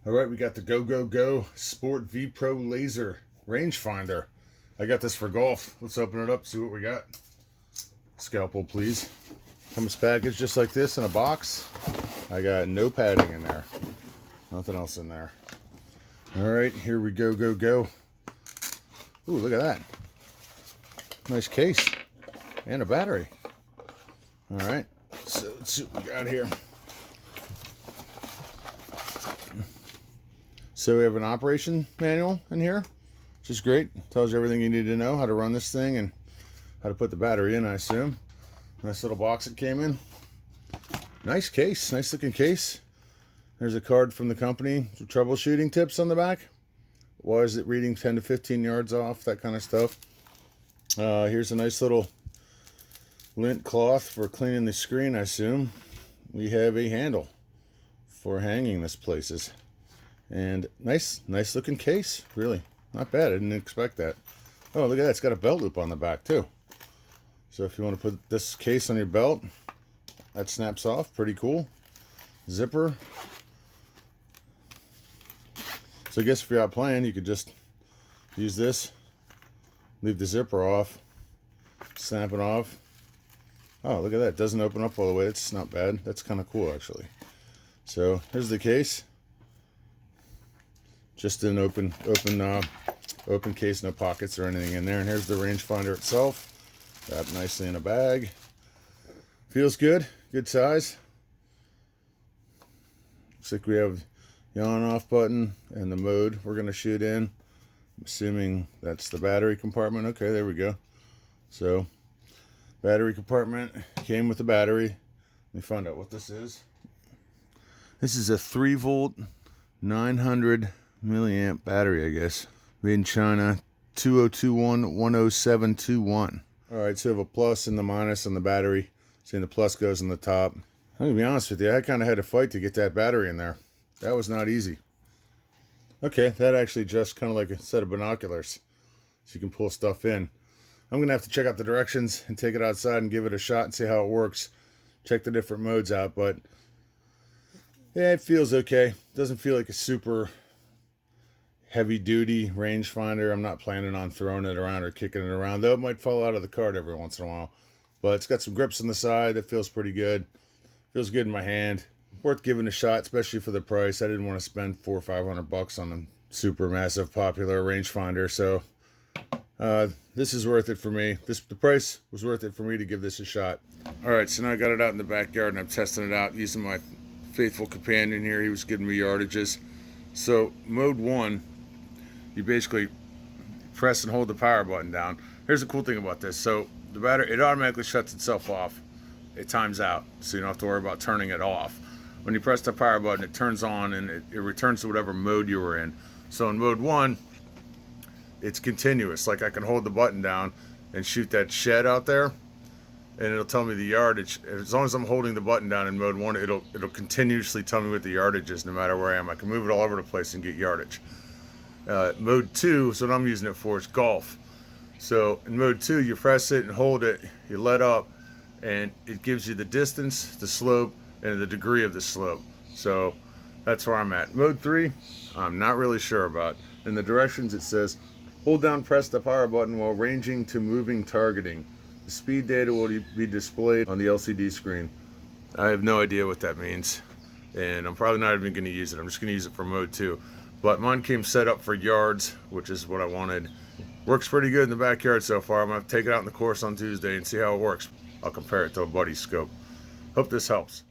All right, we got the Gogogo Sport Vpro Laser Rangefinder. I got this for golf. Let's open it up, see what we got. Scalpel, please. Comes packaged just like this in a box. I got no padding in there. Nothing else in there. All right, here we go, go. Ooh, look at that. Nice case. And a battery. All right, so let's see what we got here. So we have an operation manual in here, which is great. Tells you everything you need to know, how to run this thing and how to put the battery in, I assume. Nice little box it came in. Nice case, nice looking case. There's a card from the company, some troubleshooting tips on the back. Why is it reading 10 to 15 yards off, that kind of stuff. Here's a nice little lint cloth for cleaning the screen, I assume. We have a handle for hanging this places. And nice looking case, really. Not bad, I didn't expect that. Oh, look at that, it's got a belt loop on the back too. So if you want to put this case on your belt, that snaps off, pretty cool. Zipper. So I guess if you're out playing, you could just use this, leave the zipper off, snap it off. Oh, look at that, it doesn't open up all the way, it's not bad. That's kind of cool actually. So here's the case. Just an open case, no pockets or anything in there. And here's the rangefinder itself. Wrapped nicely in a bag. Feels good, good size. Looks like we have the on-off button and the mode we're going to shoot in. I'm assuming that's the battery compartment. Okay, there we go. So, battery compartment came with the battery. Let me find out what this is. This is a 3-volt, 900 milliamp battery, I guess. Made in China, 2021-10721. Alright, so we have a plus and the minus on the battery. Seeing the plus goes on the top. I'm gonna be honest with you, I kind of had to fight to get that battery in there. That was not easy. Okay, that actually just kind of like a set of binoculars. So you can pull stuff in. I'm gonna have to check out the directions and take it outside and give it a shot and see how it works. Check the different modes out, but yeah, it feels okay. Doesn't feel like a super heavy duty rangefinder. I'm not planning on throwing it around or kicking it around, though it might fall out of the cart every once in a while. But it's got some grips on the side that feels pretty good. Feels good in my hand. Worth giving a shot, especially for the price. I didn't want to spend $400 or $500 on a super massive popular rangefinder, so this is worth it for me. The price was worth it for me to give this a shot. All right, so now I got it out in the backyard and I'm testing it out using my faithful companion here. He was giving me yardages. So mode 1, you basically press and hold the power button down. Here's the cool thing about this. So the battery, it automatically shuts itself off. It times out, so you don't have to worry about turning it off. When you press the power button, it turns on and it returns to whatever mode you were in. So in mode 1, it's continuous. Like I can hold the button down and shoot that shed out there, and it'll tell me the yardage. As long as I'm holding the button down in mode 1, it'll continuously tell me what the yardage is no matter where I am. I can move it all over the place and get yardage. Mode 2, so what I'm using it for, is golf. So in mode 2, you press it and hold it, you let up, and it gives you the distance, the slope, and the degree of the slope. So that's where I'm at. Mode 3, I'm not really sure about. In the directions it says, hold down, press the power button while ranging to moving targeting. The speed data will be displayed on the LCD screen. I have no idea what that means, and I'm probably not even going to use it. I'm just going to use it for mode 2. But mine came set up for yards, which is what I wanted. Works pretty good in the backyard so far. I'm going to take it out in the course on Tuesday and see how it works. I'll compare it to a buddy's scope. Hope this helps.